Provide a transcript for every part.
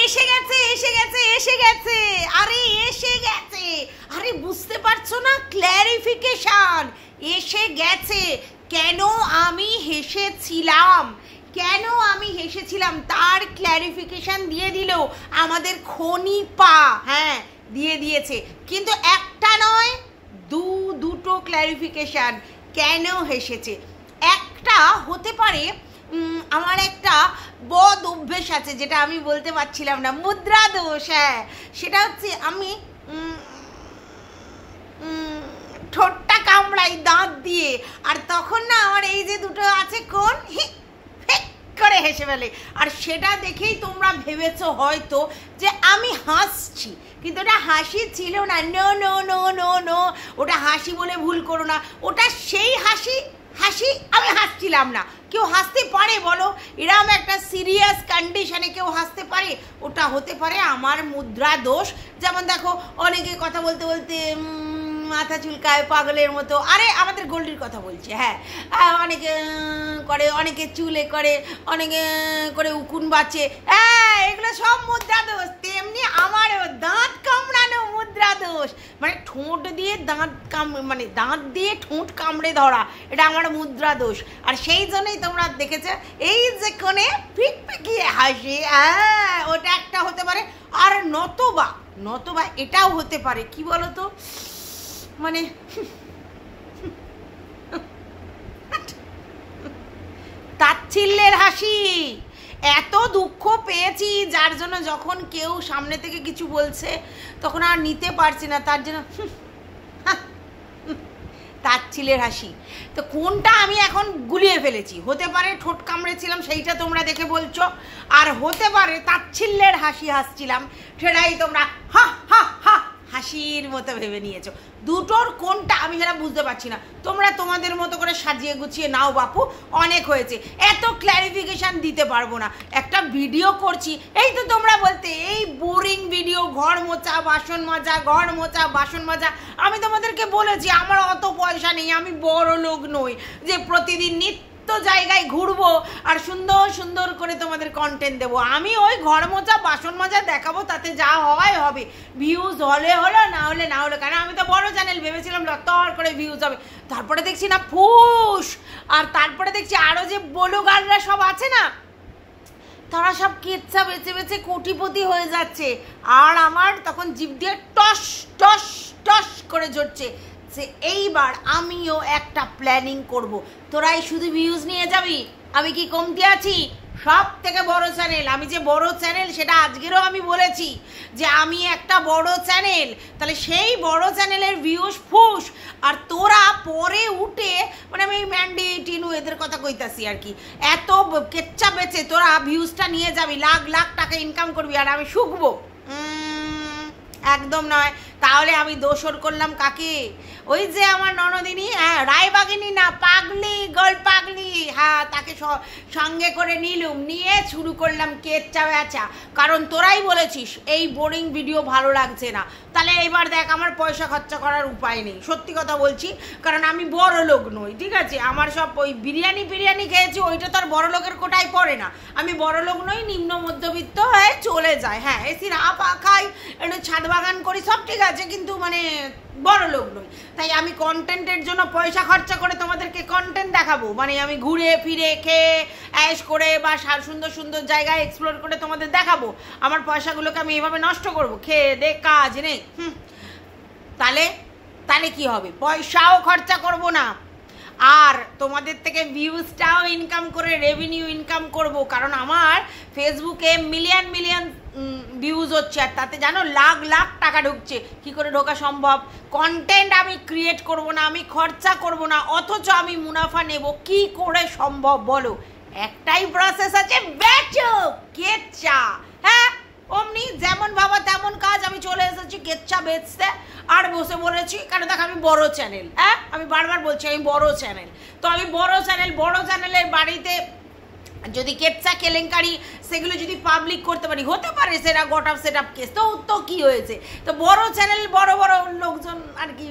এসে গেছে এসে গেছে এসে গেছে, আরে এসে গেছে, আরে বুঝতে পারছো না, ক্ল্যারিফিকেশন এসে গেছে। কেন আমি হেসেছিলাম, কেন আমি হেসেছিলাম তার ক্ল্যারিফিকেশন দিয়ে দিল আমাদের খনিপা। হ্যাঁ দিয়ে দিয়েছে, কিন্তু একটা নয় দুটো ক্ল্যারিফিকেশন কেন হেসেছে। একটা হতে পারে আমার একটা বদ অভ্যেস আছে যেটা আমি বলতে পারছিলাম না, মুদ্রা দোষ। হ্যাঁ সেটা হচ্ছে আমি ঠোঁটটা কামড়াই দাঁত দিয়ে, আর তখন না আমার এই যে দুটো আছে কোন করে হেসে ফেলে। আর সেটা দেখেই তোমরা ভেবেছো হয়তো যে আমি হাসছি, কিন্তু ওটা হাসি ছিল না। No no no no no, ওটা হাসি বলে ভুল করো না, ওটা সেই হাসি আমি হাসছিলাম না। কেউ হাসতে পারে বলো? এরকম একটা সিরিয়াস কন্ডিশনে কেউ হাসতে পারে? ওটা হতে পারে আমার মুদ্রা দোষ। যেমন দেখো অনেকে কথা বলতে বলতে মাথা চুলকায় পাগলের মতো, আরে আমাদের গোল্ডির কথা বলছে। হ্যাঁ অনেকে করে, অনেকে চুলে করে, অনেকে করে উকুন বাঁচে, হ্যাঁ এগুলো সব মুদ্রা দোষ। তেমনি আমারও দাঁত কামড়ানো মুদ্রা দোষ, মানে ঠোঁট দিয়ে দাঁত মানে দাঁত দিয়ে ঠোঁট কামড়ে ধরা, এটা আমার মুদ্রা দোষ। আর সেই জন্যই তোমরা দেখেছো এই যে কোণে ফিকফিকিয়ে হাসি, হ্যাঁ ওটা একটা হতে পারে। আর নতবা এটাও হতে পারে, কি বলো তো, মানে তাচ্ছিল্যের হাসি। এত দুঃখ পেয়েছি যার জন্য যখন কেউ সামনে থেকে কিছু বলছে তখন আর নিতে পারছি না, তার জন্য তাচ্ছিল্যের হাসি। তো কোনটা আমি এখন গুলিয়ে ফেলেছি, হতে পারে ঠোঁট কামড়েছিলাম সেইটা তোমরা দেখে বলছো, আর হতে পারে তাচ্ছিল্যের হাসি হাসছিলাম সেটাই তোমরা হা হা হা হাসির মতো ভেবে নিয়েছো। দুটোর কোনটা আমি সেটা বুঝতে পারছি না। তোমরা তোমাদের মতো করে সাজিয়ে গুছিয়ে নাও বাপু, অনেক হয়েছে, এত ক্ল্যারিফিকেশন দিতে পারবো না। একটা ভিডিও করছি, এই তো তোমরা বলতে এই বোরিং ভিডিও, ঘর মোছা বাসন মাজা, ঘর মোছা বাসন মাজা। আমি তোমাদেরকে বলেছি আমার অত পয়সা নেই, আমি বড় লোক নই যে প্রতিদিন নিত্য জায়গায় ঘুরবো আর সুন্দর সুন্দর করে তোমাদের কন্টেন্ট দেবো। আমি ওই ঘর মোছা বাসন মাজা দেখাবো, তাতে যা হয় হবে, ভিউজ হলে হলো, না হলে না হলো। কারণ আমি তো বড় চ্যানেল ভেবেছিলাম লতর করে ভিউজ হবে, তারপরে দেখছি না ফুস। আর তারপরে দেখছি আরো যে ব্লগাররা সব আছে না, তারা সব কেচ্ছা বেচে বেচে কোটিপতি হয়ে যাচ্ছে, আর আমার তখন জিভ দিয়ে টস টস টস করে ঝরছে যে এইবার আমিও একটা প্ল্যানিং করব। তোরাই শুধু ভিউজ নিয়ে যাবি, আমি কি কমতি আছি? সব থেকে বড় চ্যানেল, আমি যে বড় চ্যানেল সেটা আজকেরও আমি বলেছি যে আমি একটা বড় চ্যানেল, তাহলে সেই বড় চ্যানেলের ভিউজ ফুস। আর তোরা পরে উঠে, মানে আমি ম্যান্ডি টিনু এদের কথা কইতাছি আর কি, এত কেচ্চা বেচে তোরা ভিউজটা নিয়ে যাবি, লাখ লাখ টাকা ইনকাম করবি, আর আমি শুকবো? একদম নয়। তাহলে আমি দোষর করলাম কাকে? ওই যে আমার ননদিনী, হ্যাঁ রায়বাগিনী না, পাগলি গোল পাগলি, হ্যাঁ তাকে সঙ্গে করে নিলুম, নিয়ে শুরু করলাম কেচ্চা বেচা। কারণ তোরাই বলেছিস এই বোরিং ভিডিও ভালো লাগছে না, তাহলে এবার দেখ আমার পয়সা খরচা করার উপায় নেই, সত্যি কথা বলছি। কারণ আমি বড় লোক নই, ঠিক আছে, আমার সব ওই বিরিয়ানি খেয়েছি, ওইটা তো আর বড় লোকের কোটায় পড়ে না। আমি বড় লোক নই, নিম্ন মধ্যবিত্ত হয়ে চলে যায়, হ্যাঁ এসি না পা খাই, একটু ছাদ বাগান করি, সব ঠিক আছে, কিন্তু মানে বড় লোক নই। তাই আমি কন্টেন্টের জন্য পয়সা খরচা করে তোমাদেরকে কন্টেন্ট দেখাবো, মানে আমি ঘুরে ফিরে খেয়ে অ্যাশ করে বা সুন্দর সুন্দর জায়গায় এক্সপ্লোর করে তোমাদের দেখাবো? আমার পয়সাগুলোকে আমি এভাবে নষ্ট করবো? খেয়ে দে কাজ নেই, তাহলে কি হবে? পয়সাও খরচা করব না, আর তোমাদের থেকে ভিউজটাও ইনকাম করে রেভিনিউ ইনকাম করব। কারণ আমার ফেসবুকে মিলিয়ন মিলিয়ন ভিউজ হচ্ছে, আর তাতে জানো লাখ লাখ টাকা ঢুকছে। কি করে ঢোকা সম্ভব? কন্টেন্ট আমি ক্রিয়েট করব না, আমি খরচা করব না, অথচ আমি মুনাফা নেব, কি করে সম্ভব বলো? একটাই প্রসেস আছে, বেচো কেচ্চা। হ্যাঁ অমনি যেমন ভাবা তেমন কাজ, আমি চলে এসেছি কেচ্চা বেচতে, আর বসে বলেছি, কারণ দেখ আমি বড় চ্যানেল, হ্যাঁ আমি বারবার বলছি আমি বড় চ্যানেল, তো আমি বড় চ্যানেলের বাড়িতে যদি কেচ্চা কেলেঙ্কারি সেগুলো যদি পাবলিক করতে পারি, হতে পারে সেটা got up set up case, তো কি হয়েছে? তো বড় চ্যানেল, বড় লোকজন আর কি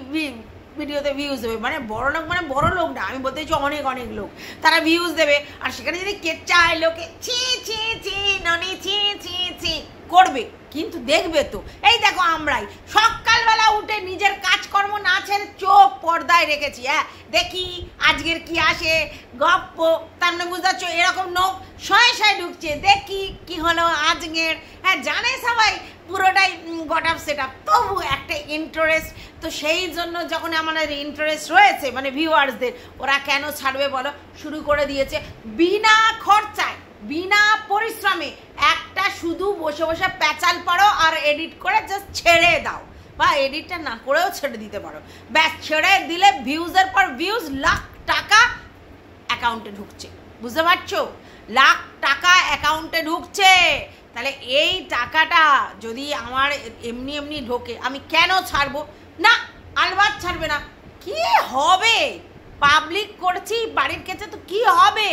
ভিডিওতে ভিউজ দেবে, মানে বড় লোক না, আমি বলতে চাইছি অনেক অনেক লোক, তারা ভিউজ দেবে। আর সেখানে যদি কেচ্চা লোকে ছি ছি ছি ননি ছি ছি ছি করবে, কিন্তু দেখবে তো এই দেখো আমরাই সকালবেলা উঠে নিজের কাজকর্ম না ছেড়ে চোখ পর্দায় রেখেছি। হ্যাঁ, দেখি আজকের কি আসে গপ্প, তার মানে বুঝতে পারছো, এরকম নোক শয়ে শয়ে ঢুকছে, দেখি কি হলো আজকের। হ্যাঁ, জানে সবাই পুরোটাই গট আপ সেট আপ, তবু একটা ইন্টারেস্ট। তো সেই জন্য যখন আমাদের ইন্টারেস্ট রয়েছে মানে ভিউয়ার্সদের, ওরা কেন ছাড়বে বলো, শুরু করে দিয়েছে বিনা খরচায় বিনা পরিশ্রমে একটা শুধু বসে বসে প্যাচাল পড়ো আর এডিট করে জাস্ট ছেড়ে দাও, বা এডিটটা না করেও ছেড়ে দিতে পারো, ব্যাস ছেড়ে দিলে ভিউজের পর ভিউজ, লাখ টাকা অ্যাকাউন্টে ঢুকছে। বুঝতে পারছো, লাখ টাকা অ্যাকাউন্টে ঢুকছে। তাহলে এই টাকাটা যদি আমার এমনি এমনি ঢোকে, আমি কেন ছাড়বো না? আলবাত ছাড়বে না। কি হবে, পাবলিক করছি বাড়ির কাছে, তো কি হবে?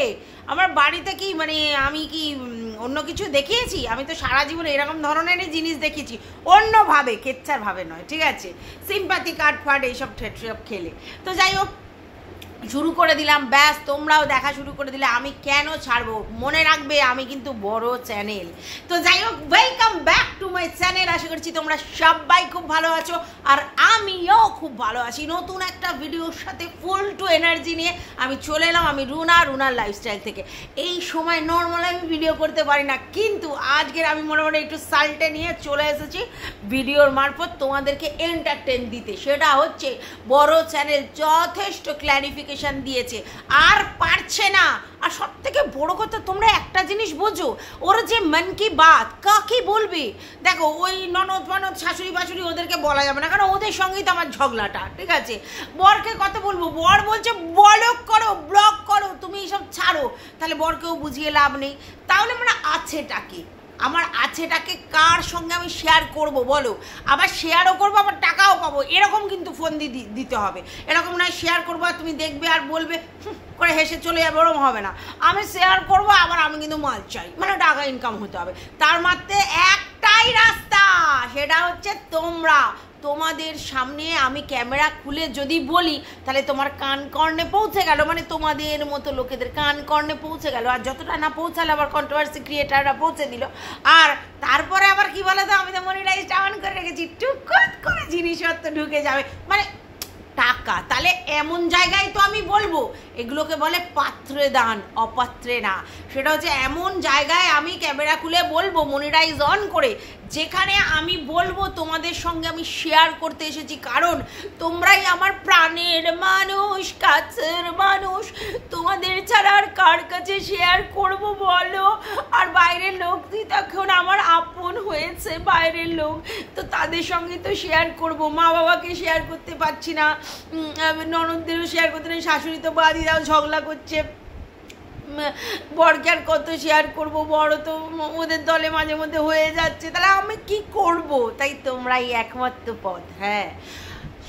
আমার বাড়িতে কি মানে আমি কি অন্য কিছু দেখিয়েছি? আমি তো সারা জীবন এরকম ধরনেরই জিনিস দেখিয়েছি, অন্যভাবে, কেচ্ছার ভাবে নয়, ঠিক আছে? সিম্পাথি কার্ড ফার্ড এইসব খেলে। তো যাই হোক, শুরু করে দিলাম, ব্যাস তোমরাও দেখা শুরু করে দিলে। আমি কেন ছাড়বো? মনে রাখবে আমি কিন্তু বড় চ্যানেল। তো যাই হোক, welcome back to my channel. আশা করছি তোমরা সবাই খুব ভালো আছো, আর আমিও খুব ভালো আছি। নতুন একটা ভিডিওর সাথে ফুল টু এনার্জি নিয়ে আমি চলে এলাম। আমি রুনার লাইফস্টাইল থেকে। এই সময় নর্মাল আমি ভিডিও করতে পারি না, কিন্তু আজকের আমি মোটামুটি একটু সাল্টে নিয়ে চলে এসেছি ভিডিওর মারফত তোমাদেরকে এন্টারটেন দিতে। সেটা হচ্ছে বড় চ্যানেল যথেষ্ট ক্ল্যারিফিকেশন দিয়েছে, আর পারছে না। আর সব থেকে বড় কথা, তোমরা একটা জিনিস বোঝো, ওর যে মন কি বাত কাকে বলবে? দেখো, ওই ননদ ফনদ শাশুড়ি বাশুড়ি ওদেরকে বলা যাবে না, কারণ ওদের সঙ্গেই তো আমার ঝগড়াটা, ঠিক আছে? বরকে কথা বলবো, বর বলছে ব্লক করো, ব্লক করো, তুমি এইসব ছাড়ো। তাহলে বরকেও বুঝিয়ে লাভ নেই। তাহলে মানে আছেটাকে, আমার আছেটাকে কার সঙ্গে আমি শেয়ার করব বলো? আবার শেয়ারও করবো, আবার টাকাও পাবো, এরকম কিন্তু ফোন দিতে হবে। এরকম নয় শেয়ার করবো আর তুমি দেখবে আর বলবে করে হেসে চলে যাবে, ওরকম হবে না। আমি শেয়ার করবো, আবার আমি কিন্তু মাল চাই, মানে টাকা ইনকাম হতে হবে। তার মাত্রে একটাই রাস্তা, সেটা হচ্ছে তোমরা। তোমাদের সামনে আমি ক্যামেরা খুলে যদি বলি, তাহলে তোমার কান কর্ণে পৌঁছে গেল, মানে তোমাদের মতো লোকেদের কান কর্ণে পৌঁছে গেল। আর যতটা না পৌঁছালে আবার কন্ট্রোভার্সি ক্রিয়েটাররা পৌঁছে দিল। আর তারপরে আবার কি বলে, তো আমি তো মনিটাইজড অন করে রেখেছি, টুকট করে জিনিসপত্র ঢুকে যাবে, মানে টাকা। তাহলে এমন জায়গায় তো আমি বলবো, এগুলোকে বলে পাত্রে দান, অপাত্রে না। সেটা হচ্ছে এমন জায়গায় আমি ক্যামেরা খুলে বলবো মনিটাইজ অন করে, যেখানে আমি বলবো তোমাদের সঙ্গে আমি শেয়ার করতে এসেছি, কারণ তোমরাই আমার প্রাণের মানুষ, কাছের মানুষ। তোমাদের ছাড়া আর কার কাছে শেয়ার করব বলো? আর বাইরের লোক তখন আমার আপন হয়েছে, বাইরের লোক, তো তাদের সঙ্গে তো শেয়ার করব। মা বাবাকে শেয়ার করতে পারছি না, ননদদেরও শেয়ার করতে নেই, শাশুড়ি তো বাদি দাও ঝগড়া করছে, বরকে আর কত শেয়ার করব? বড় তো ওদের দলে মাঝে মধ্যে হয়ে যাচ্ছে, তাহলে আমি কি করব? তাই তোমরাই একমাত্র পথ। হ্যাঁ,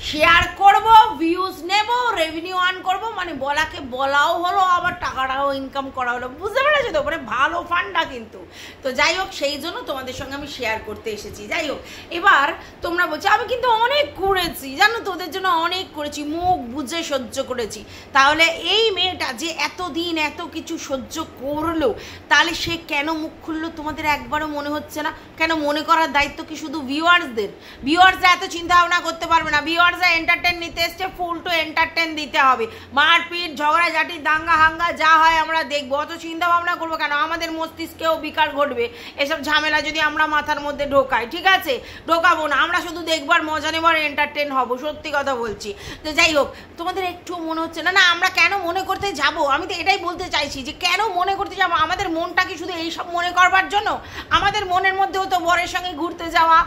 শেয়ার করব, ভিউজ নেব, রেভিনিউ আর্ন করব, মানে বলাকে বলাও হলো, আবার টাকাটাও ইনকাম করা হলো। বুঝতে পেরেছো তো? মানে ভালো ফান্ডা কিন্তু। তো যাই হোক, সেই জন্য তোমাদের সঙ্গে আমি শেয়ার করতে এসেছি। যাই হোক, এবার তোমরা বলছো আমি কিন্তু অনেক করেছি, জানো তো, ওদের জন্য অনেক করেছি, মুখ বুঝে সহ্য করেছি। তাহলে এই মেয়েটা যে এতদিন এত কিছু সহ্য করলো, তাহলে সে কেন মুখ খুললো তোমাদের একবারও মনে হচ্ছে না? কেন মনে করার দায়িত্ব কি শুধু ভিউয়ার্সদের? ভিউয়ার্সরা এত চিন্তা ভাবনা করতে পারবে না। ভিউয়ার্সরা এন্টারটেন নিতে এসছে, ফুল টু এন্টারটেন দিতে হবে। মারপিট, ঝগড়াঝাটি, দাঙ্গা হাঙ্গা যা হয় আমরা দেখবো, অত চিন্তা ভাবনা করবো কেন? আমাদের মস্তিষ্কেও বিকার ঘটবে এসব ঝামেলা যদি আমরা মাথার মধ্যে ঢোকাই, ঠিক আছে? ঢোকাবো না, আমরা শুধু দেখবার মজা নেবার, এন্টারটেন হবো, সত্যি কথা বলছি। তো যাই হোক, তোমাদের একটু মনে হচ্ছে না? না, আমরা কেন মনে করতে যাব? আমি তো এটাই বলতে চাইছি যে কেন মনে করতে যাবো? আমাদের মনটা কি শুধু এইসব মনে করবার জন্য? আমাদের মনের মধ্যেও তো বরের সঙ্গে ঘুরতে যাওয়া,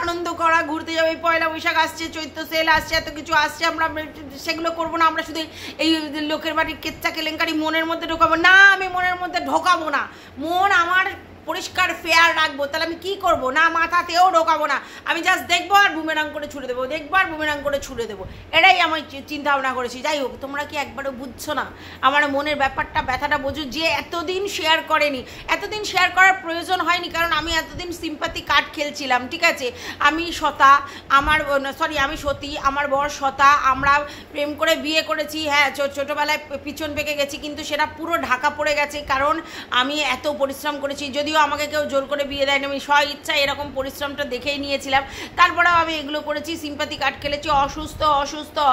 আনন্দ করা, ঘুরতে যাওয়া, এই পয়লা বৈশাখ আসছে, চৈত্র সেল আসছে, এত কিছু আসছে, আমরা সেগুলো করবো না? আমরা শুধু এই লোকের বাড়ির কেচ্চা কেলেঙ্কারি মনের মধ্যে ঢোকাবো না? আমি মনের মধ্যে ঢোকাবো না, মন আমার পরিষ্কার ফেয়ার রাখবো। তাহলে আমি কি করবো? না মাথাতেও ঢোকাবো না, আমি জাস্ট দেখবো আর বুমেরাং করে ছুড়ে দেবো, দেখবো আর বুমেরাং করে ছুড়ে দেবো, এটাই আমি চিন্তা ভাবনা করেছি। যাই হোক, তোমরা কি একবারও বুঝছো না আমার মনের ব্যাপারটা, ব্যথাটা বোঝো? যে এতদিন শেয়ার করেনি, এতদিন শেয়ার করার প্রয়োজন হয়নি, কারণ আমি এতদিন সিম্পাথি কার্ড খেলছিলাম, ঠিক আছে? আমি আমি সতী, আমার বর সতা, আমরা প্রেম করে বিয়ে করেছি। হ্যাঁ, ছোটোবেলায় পিছন পেকে গেছি, কিন্তু সেটা পুরো ঢাকা পড়ে গেছে, কারণ আমি এত পরিশ্রম করেছি। যদিও যদিও আমাকে কেউ জোর করে বিয়ে দেয়নি, আমি স্ব ইচ্ছা এরকম পরিশ্রমটা দেখেই নিয়েছিলাম। তারপরেও আমি এগুলো করেছি, সিম্পাথি কার্ড খেলেছি,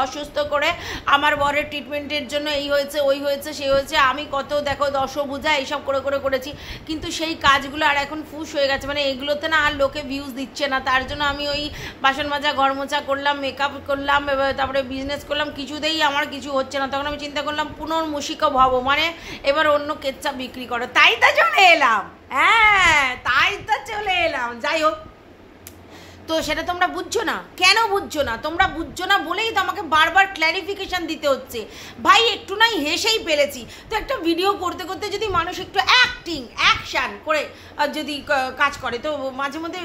অসুস্থ করে আমার বরের ট্রিটমেন্টের জন্য এই হয়েছে ওই হয়েছে সে হয়েছে, আমি কত দেখো দশভুজা এইসব করে করেছি। কিন্তু সেই কাজগুলো আর এখন ফুস হয়ে গেছে, মানে এগুলোতে না আর লোকে ভিউজ দিচ্ছে না। তার জন্য আমি ওই বাসন মাজা ঘর মোছা করলাম, মেকআপ করলাম, তারপরে বিজনেস করলাম, কিছুতেই আমার কিছু হচ্ছে না। তখন আমি চিন্তা করলাম পুনর্মূষিক ভব, মানে এবার অন্য কেচ্চা বিক্রি করো। তাই তো চলে এলাম, হ্যাঁ তাই তো চলে এলাম। যাই হোক, তো সেটা তোমরা বুঝছো না। কেন বুঝছো না? তোমরা বুঝছো না বলেই তো আমাকে বারবার ক্ল্যারিফিকেশান দিতে হচ্ছে। ভাই একটু নাই হেসেই ফেলেছি, তো একটা ভিডিও করতে করতে যদি মানুষ একটু অ্যাকশান করে যদি কাজ করে, তো মাঝে মধ্যে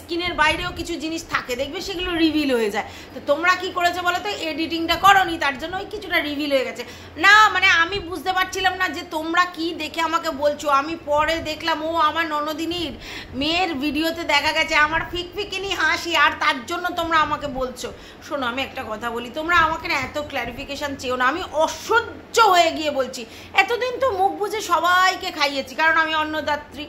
স্কিনের বাইরেও কিছু জিনিস থাকে, দেখবে সেগুলো রিভিল হয়ে যায়। তো তোমরা কি করেছো বলো তো? এডিটিংটা করোনি, তার জন্য ওই কিছুটা রিভিল হয়ে গেছে। না মানে আমি বুঝতে পারছিলাম না যে তোমরা কি দেখে আমাকে বলছো। আমি পরে দেখলাম ও আমার ননদিনীর মেয়ের ভিডিওতে দেখা গেছে আমার ফিকফিকিনি হাসি, আর তার জন্য তোমরা আমাকে বলছো। শোনো আমি একটা কথা বলি, তোমরা আমাকে না এত ক্ল্যারিফিকেশান চেও না, আমি অসহ্য হয়ে গিয়ে বলছি। এতদিন তো মুখ বুঝে সবাইকে খাইয়েছি, কারণ আমি অন্নদাত্রী,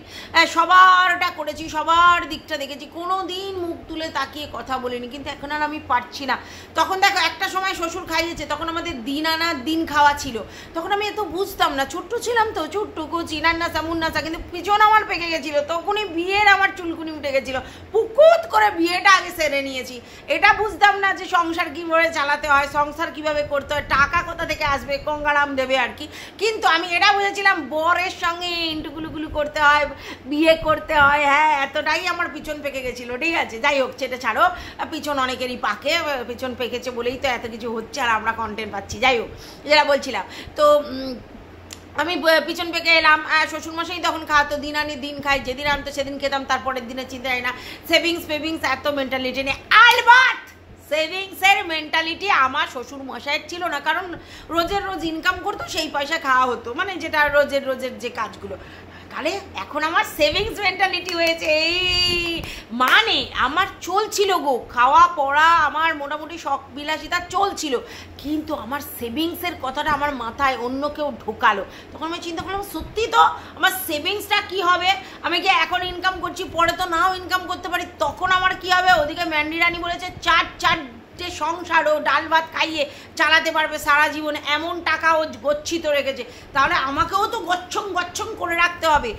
সবারটা করেছি, সবার দিকটা দেখেছি, কোনো দিন মুখ তুলে তাকিয়ে কথা বলিনি। কিন্তু এখন আর আমি পারছি না। তখন দেখো একটা সময় শ্বশুর খাইয়েছে, তখন আমাদের দিন আনা দিন খাওয়া ছিল, তখন আমি এত বুঝতাম না, ছোট্ট ছিলাম তো, ছোট্ট কুচি নান্নাসা মুন্নাসা, কিন্তু পিছন আমার পেকে গেছিলো। তখনই বিয়ের আমার চুলকুনি উঠে গেছিলো, পুকুত করে বিয়েটা আগে সেরে নিয়েছি। এটা বুঝতাম না যে সংসার কীভাবে চালাতে হয়, সংসার কিভাবে করতে হয়, টাকা কোথা থেকে আসবে, গঙ্গারাম দেবে আর কি। কিন্তু আমি এটা বুঝেছিলাম বরের সঙ্গে ইন্টুগুলুগুলু করতে হয়, বিয়ে করতে হয়, হ্যাঁ এতটাই আমার পিছন পেকে গেছিলো। ঠিক আছে, যাই হোক সেটা ছাড়ো, পিছন অনেকেরই পাকে, পিছন পেকেছে বলেই তো এত কিছু হচ্ছে আর আমরা কন্টেন্ট পাচ্ছি। যাই হোক, যেটা বলছিলাম, তো আমি পিছন পেকে এলাম। শ্বশুরমশাই তখন খাওয়াতো, দিন আনি দিন খাই, যেদিন আনতো সেদিন খেতাম, তারপরের দিনে চিন্তা হয় না। সেভিংস এত মেন্টালিটি নেই। আলবাত সেভিংসের মেন্টালিটি আমার শ্বশুরমশাইয়ের ছিল না, কারণ রোজের রোজ ইনকাম করতো, সেই পয়সা খাওয়া হতো, মানে যেটা রোজের যে কাজগুলো। তাহলে এখন আমার সেভিংস মেন্টালিটি হয়েছে, এই মানে আমার চলছিল গো, খাওয়া পড়া আমার মোটামুটি শখ বিলাসিতা চলছিল, কিন্তু আমার সেভিংসের কথাটা আমার মাথায় অন্য কেউ ঢোকালো। তখন আমি চিন্তা করলাম সত্যি তো আমার সেভিংসটা কি হবে? আমি কি এখন ইনকাম করছি, পরে তো নাও ইনকাম করতে পারি, তখন আমার কি হবে? ওদিকে ম্যান্ডি রানী বলেছে চার যে সংসারও ডাল ভাত খাইয়ে চালাতে পারবে সারা জীবনে, এমন টাকা ও গচ্ছিত রেখেছে। তাহলে আমাকেও তো গচ্ছং করে রাখতে হবে।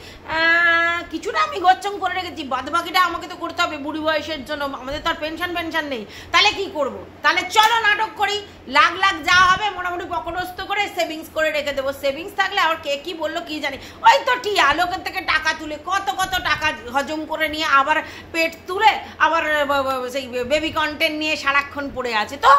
কিছুটা আমি গচ্ছং করে রেখেছি, বাদবাকিটা আমাকে তো করতে হবে বুড়ি বয়সের জন্য। আমাদের তো আর পেনশন নেই, তাহলে কি করব? তাহলে চলো নাটক করি, লাখ যা হবে মোটামুটি পকটস্থ করে সেভিংস করে রেখে দেবো। সেভিংস থাকলে আর কে কি বললো কি জানি, ওই তো টিয়া লোকের থেকে টাকা তুলে কত টাকা হজম করে নিয়ে আবার পেট তুলে আবার সেই বেবি কন্টেন্ট নিয়ে সারাক্ষণ পড়ে আছে। তো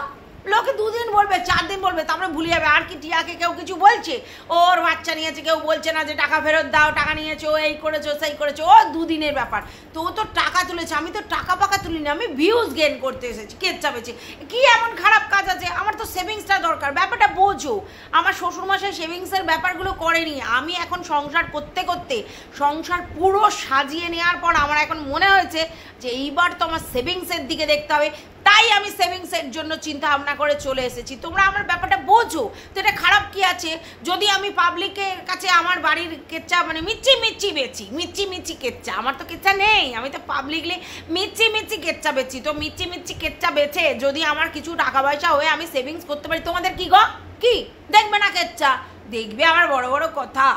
লোকে 2 দিন বলবে, 4 দিন বলবে, তারপরে ভুলে যাবে। আর কি টিয়াকে কেউ কিছু বলছে? ওর বাচ্চা নিয়েছে, কেউ বলছে না যে টাকা ফেরত দাও, টাকা নিয়েছো, এই করেছো সেই করেছো, ও 2 দিনের ব্যাপার। তো ও তো টাকা তুলেছে, আমি তো টাকা পাকা তুলিনি, আমি ভিউজ গেন করতে এসেছি, কেচ্চা পেয়েছি। কি এমন খারাপ কাজ আছে? আমার তো সেভিংসটা দরকার, ব্যাপারটা বোঝো। আমার শ্বশুরমশাই সেভিংসের ব্যাপারগুলো করেনি। আমি এখন সংসার করতে সংসার পুরো সাজিয়ে নেওয়ার পর আমার এখন মনে হয়েছে যে এইবার তো আমার সেভিংসের দিকে দেখতে হবে, তাই আমি সেভিংসের জন্য চিন্তা ভাবনা করে চলে এসেছি। তোমরা আমার ব্যাপারটা বোঝো তো, এটা খারাপ কি আছে? যদি আমি পাবলিকের কাছে আমার বাড়ির কেচ্চা মানে মিচ্ছি বেচি কেচ্চা, আমার তো কেচ্চা নেই, আমি তো পাবলিকলি মিচ্ছি কেচ্চা বেচি। তো মিচ্ছি কেচ্চা বেচে যদি আমার কিছু টাকা পয়সা হয়ে আমি সেভিংস করতে পারি, তোমাদের কি গো? কি দেখবে না কেচ্চা? দেখবে আমার বড় বড় কথা,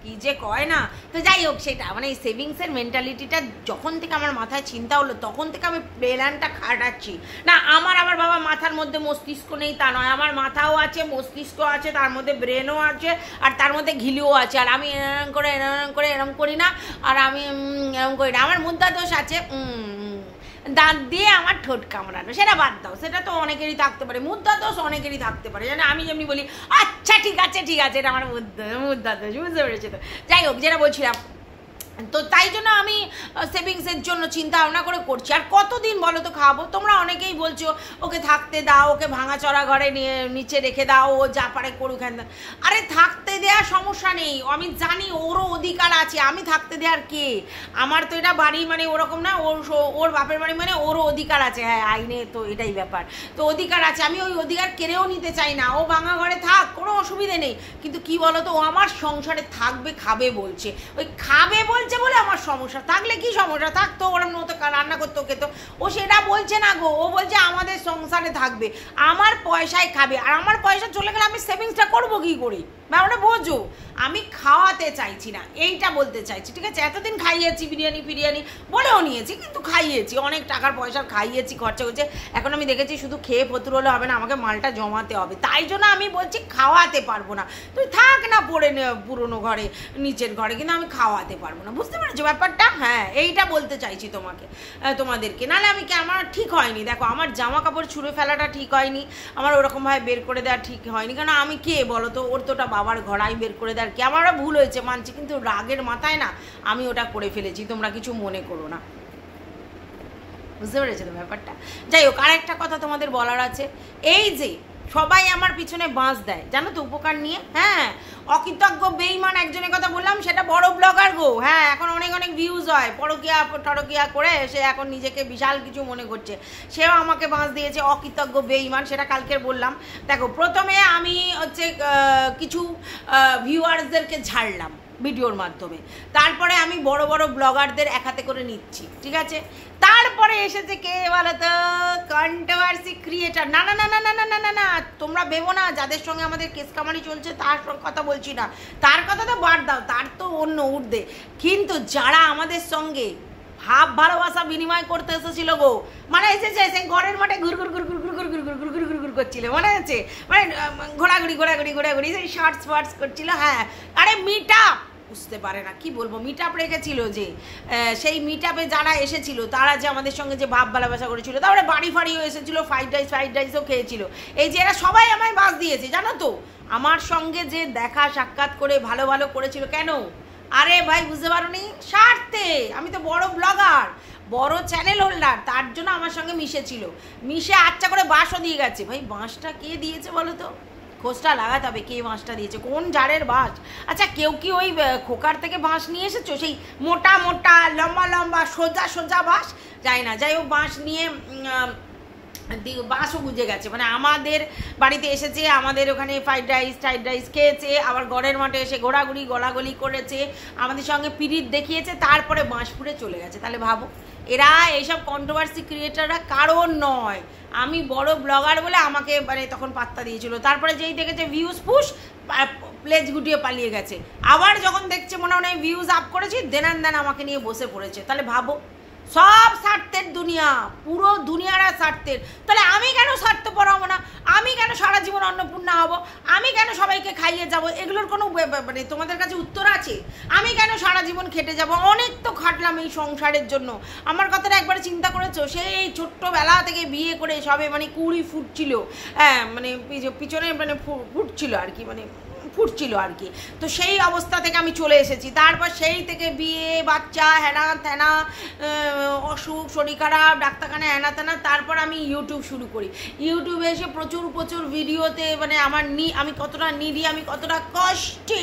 কি যে কয় না। তো যাই হোক, সেটা মানে এই সেভিংসের মেন্টালিটিটা যখন থেকে আমার মাথায় চিন্তা হলো, তখন থেকে আমি প্ল্যানটা খাটাচ্ছি। না আমার বাবা মাথার মধ্যে মস্তিষ্ক নেই তা নয়, আমার মাথাও আছে, মস্তিষ্ক আছে, তার মধ্যে ব্রেনও আছে, আর তার মধ্যে ঘিলিও আছে। আর আমি এরম করে এরম করি না, আর আমি এরম করি না। আমার মুদ্রা দোষ আছে, দাঁত দিয়ে আমার ঠোঁট কামড়ানো, সেটা বাদ দাও, সেটা তো অনেকেরই থাকতে পারে, মুদ্রা দোষ অনেকেরই থাকতে পারে। জানো আমি যেমনি বলি আচ্ছা ঠিক আছে এটা আমার মুদ্রা দোষ, বুঝতে পেরেছি। তো যাই হোক, যেটা বলছিলাম, তো তাই জন্য আমি সেভিংসের জন্য চিন্তা ভাবনা করে করছি। আর কতদিন বলো তো খাবো? তোমরা অনেকেই বলছো ওকে থাকতে দাও, ওকে ভাঙাচড়া ঘরে নিচে রেখে দাও, ও যা পারে করুক। আরে থাকতে দেওয়ার সমস্যা নেই, আমি জানি ওরও অধিকার আছে, আমি থাকতে দেওয়ার কে? আমার তো এটা বাড়ি মানে ওরকম না, ওর বাপের বাড়ি মানে ওরও অধিকার আছে। হ্যাঁ, আইনে তো এটাই ব্যাপার, তো অধিকার আছে, আমি ওই অধিকার কেড়েও নিতে চাই না। ও ভাঙা ঘরে থাক, কোনো অসুবিধে নেই, কিন্তু কি বলো তো, ও আমার সংসারে থাকবে, খাবে বলছে, ওই খাবে বলছে বলে আমার সমস্যা। থাকলে কি সমস্যা, থাকতো, ওরম মতো রান্না করতো, খেত। ও সেটা বলছে না গো, ও বলছে আমাদের সংসারে থাকবে, আমার পয়সায় খাবে। আর আমার পয়সা চলে গেলে আমি সেভিংসটা করবো কি করে? ব্যাপারটা বোঝো, আমি খাওয়াতে চাইছি না, এইটা বলতে চাইছি, ঠিক আছে? এতদিন খাইয়েছি, বিরিয়ানি বলেও নিয়েছি, কিন্তু খাইয়েছি, অনেক টাকার পয়সা খাইয়েছি, খরচা হয়েছে। এখন আমি দেখেছি শুধু খেয়ে ফতুর হলে হবে না, আমাকে মালটা জমাতে হবে। তাই জন্য আমি বলছি খাওয়াতে পারবো না, তুই থাক না পড়ে পুরোনো ঘরে, নিচের ঘরে, কিন্তু আমি খাওয়াতে পারবো না। বুঝতে পেরেছো ব্যাপারটা? হ্যাঁ, এইটা বলতে চাইছি তোমাদেরকে। নাহলে আমি আমার ঠিক হয়নি, দেখো আমার জামা কাপড় ছুঁড়ে ফেলাটা ঠিক হয়নি, আমার ওরকমভাবে বের করে দেওয়া ঠিক হয়নি। কারণ আমি কে বলো তো, ওর তো ওটা বাবার ঘরাই বের করে দেওয়ার কি, আমার ভুল হয়েছে মানছি, কিন্তু রাগের মাথায় না আমি ওটা করে ফেলেছি, তোমরা কিছু মনে করো না। বুঝতে পেরেছো তো ব্যাপারটা? যাই হোক, আর একটা কথা তোমাদের বলার আছে, এই যে সবাই আমার পিছনে বাঁশ দেয় জানো তো, উপকার নিয়ে। হ্যাঁ, অকৃতজ্ঞ বেইমান একজনের কথা বললাম, সেটা বড় ব্লগার গো। হ্যাঁ, এখন অনেক ভিউজ হয়, টরকিয়া করে সে এখন নিজেকে বিশাল কিছু মনে করছে, সেও আমাকে বাঁশ দিয়েছে, অকৃতজ্ঞ বেইমান, সেটা কালকের বললাম। দেখো, প্রথমে আমি হচ্ছে কিছু ভিউয়ার্সদেরকে ঝাড়লাম ভিডিওর মাধ্যমে, তারপরে আমি বড় বড় ব্লগারদের এক হাতে করে নিচ্ছি, ঠিক আছে? তারপরে এসেছে কে বলো তো, কন্ট্রোভার্সি ক্রিয়েটার। না না না না না না না না, তোমরা ভেবো না যাদের সঙ্গে আমাদের কেস কামারি চলছে তার কথা বলছি না, তার কথা তো বাদ দাও, তার তো অন্য উর্ধে। কিন্তু যারা আমাদের সঙ্গে ভাব ভালোবাসা বিনিময় করতে এসেছিল গো, মানে এসেছে সেই ঘরের মাঠে ঘুর করছিল, মনে আছে? মানে ঘোরাঘুরি সেই শর্টস করছিল। হ্যাঁ, আরে মিট আপ, বুঝতে পারে না, কি বলবো, মিট আপ রেখেছিল যে, সেই মিট আপে যারা এসেছিল তারা যে আমাদের সঙ্গে যে ভাব ভালোবাসা করেছিল, তারপরে বাড়ি ফাড়িও এসেছিলো, ফ্রাইড রাইসও খেয়েছিল। এই যে এরা সবাই আমায় বাস দিয়েছে জানো তো, আমার সঙ্গে যে দেখা সাক্ষাৎ করে ভালো করেছিল। কেন? আরে ভাই, বুঝতে পারো নি, স্বার্থে। আমি তো বড় ব্লগার, বড় চ্যানেল হোল্ডার, তার জন্য আমার সঙ্গে মিশে আচ্ছা করে বাঁশও দিয়ে গেছে। ভাই, বাঁশটা কে দিয়েছে বলো তো? খোঁজটা লাগাতে হবে কে বাঁশটা দিয়েছে, কোন জারের বাঁশ। আচ্ছা, কেউ কি ওই খোকার থেকে বাঁশ নিয়ে এসেছো, সেই মোটা লম্বা সোজা বাঁশ? যাই না, যাই হোক, বাঁশ নিয়ে বাঁশও বুঝে গেছে, মানে আমাদের বাড়িতে এসেছে, আমাদের ওখানে ফ্রাইড রাইস খেয়েছে, আবার ঘরের মাঠে এসে ঘোরাঘুরি গলাগলি করেছে, আমাদের সঙ্গে পিরিত দেখিয়েছে, তারপরে বাঁশপুরে চলে গেছে। তাহলে ভাবো, এরা এইসব কন্ট্রোভার্সি ক্রিয়েটাররা কারণ নয়, আমি বড় ব্লগার বলে আমাকে মানে তখন পাত্তা দিয়েছিল। তারপরে যেই দেখেছে ভিউজ পুশ, প্লেজ গুটিয়ে পালিয়ে গেছে। আবার যখন দেখছে মনে হয় ভিউজ আপ করেছি, দেন আমাকে নিয়ে বসে পড়েছে। তাহলে ভাবো, সব স্বার্থের দুনিয়া, পুরো দুনিয়ারা স্বার্থের। তাহলে আমি কেন স্বার্থপর হবো না? আমি কেন সারা জীবন অন্নপূর্ণা হব? আমি কেন সবাইকে খাইয়ে যাব? এগুলোর কোনো মানে তোমাদের কাছে উত্তর আছে? আমি কেন সারা জীবন খেটে যাব? অনেক তো খাটলাম এই সংসারের জন্য। আমার কথাটা একবার চিন্তা করেছো? সেই ছোট্টবেলা থেকে বিয়ে করে সবে মানে 20 ফুটছিল, হ্যাঁ, মানে পিছনে মানে ফুটছিল আর কি, মানে ফুটছিল আর কি। তো সেই অবস্থা থেকে আমি চলে এসেছি। তারপর সেই থেকে বিয়ে, বাচ্চা, হ্যানা ত্যানা, অসুখ, শরীর খারাপ, ডাক্তারখানা, হ্যানা ত্যানা। তারপর আমি ইউটিউব শুরু করি। ইউটিউবে এসে প্রচুর ভিডিওতে মানে আমি কতটা নিডি, আমি কতটা কষ্টে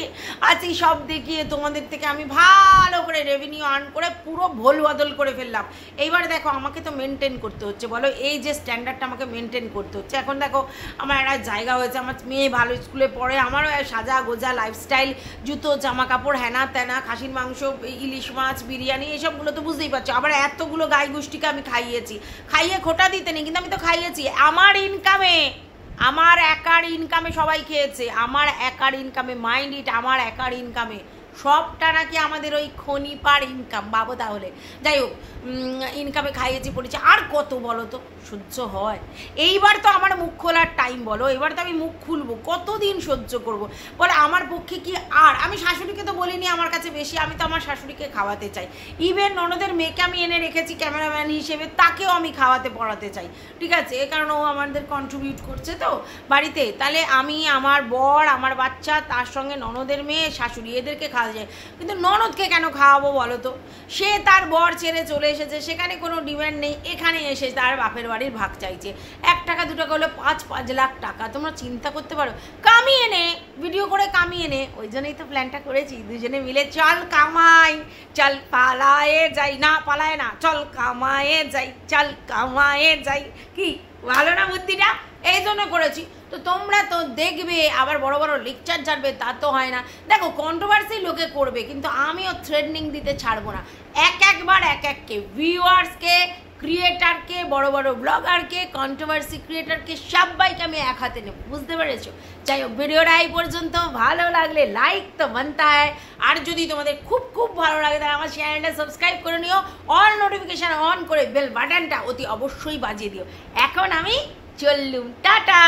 আছি সব দেখিয়ে তোমাদের থেকে আমি ভালো করে রেভিনিউ আর্ন করে পুরো ভোল বদল করে ফেললাম। এইবার দেখো, আমাকে তো মেনটেন করতে হচ্ছে, বলো, এই যে স্ট্যান্ডার্ডটা আমাকে মেনটেন করতে হচ্ছে। এখন দেখো, আমার একটা জায়গা হয়েছে, আমার মেয়ে ভালো স্কুলে পড়ে, আমারও সাজা গোজা লাইফস্টাইল, জুতো, জামা কাপড়, হ্যানা ত্যানা, খাসির মাংস, ইলিশ মাছ, বিরিয়ানি, এইসবগুলো তো বুঝতেই পারছো। আবার এতগুলো গাই গোষ্ঠীকে আমি খাইয়ে খোটা দিতে নেই, কিন্তু আমি তো খাইয়েছি আমার ইনকামে, আমার একার ইনকামে সবাই খেয়েছে, আমার একার ইনকামে, মাইন্ড ইট, আমার একার ইনকামে। সবটা নাকি আমাদের ওই খনিপার ইনকাম, ভাবো তাহলে। যাই হোক, ইনকামে খাইয়েছি পড়েছি, আর কত বলো তো, সহ্য হয়? এইবার তো আমার মুখ খোলার টাইম, বলো, এবার তো আমি মুখ খুলবো, কতদিন সহ্য করব বলে? আমার পক্ষে কি আর, আমি শাশুড়িকে তো বলিনি আমার কাছে বেশি, আমি তো আমার শাশুড়িকে খাওয়াতে চাই। ইভেন ননদের মেয়েকে আমি এনে রেখেছি ক্যামেরাম্যান হিসেবে, তাকেও আমি খাওয়াতে পড়াতে চাই, ঠিক আছে? কারণ ও আমাদের কন্ট্রিবিউট করছে তো বাড়িতে। তাহলে আমি, আমার বর, আমার বাচ্চা, তার সঙ্গে ননদের মেয়ে, শাশুড়ি, এদেরকে খাওয়া যায়, কিন্তু ননদকে কেন খাওয়াবো বলো তো? সে তার বর ছেড়ে চলে এসেছে, সেখানে কোনো ডিমান্ড নেই, এখানে এসে তার বাপের বাড়ির ভাগ চাইছে। 1 টাকা 2 টাকা হলে 5 লাখ টাকা, তোমরা চিন্তা করতে পারো? কামিয়ে নে, ভিডিও করে কামিয়ে নে। ওই জন্যই তো প্ল্যানটা করেছি, দুজনে মিলে চল কামাই, চল পালায়ে যাই, না পালায় না, চল কামায়ে যাই, চল কামায়ে যাই। কি ভালো না বুদ্ধিটা? এই জন্য করেছি। তো তোমরা তো দেখবে আবার বড় বড় লেকচার ছাড়বে, তা তো হয় না। দেখো কন্ট্রোভার্সি লোকে করবে, কিন্তু আমিও থ্রেডনিং দিতে ছাড়বো না। একবার এককে ভিউয়ার্সকে, ক্রিয়েটারকে, বড় বড় ব্লগারকে, কন্ট্রোভার্সি ক্রিয়েটারকে, সবাইকে আমি এক হাতে নেব, বুঝতে পেরেছো? যাই হোক, ভিডিওটা এই পর্যন্ত। ভালো লাগলে লাইক তো বানতা হয়, আর যদি তোমাদের খুব খুব ভালো লাগে তাহলে আমার চ্যানেলটা সাবস্ক্রাইব করে নিও, অল নোটিফিকেশান অন করে বেল বাটনটা অতি অবশ্যই বাজিয়ে দিও। এখন আমি চললুম, টাটা।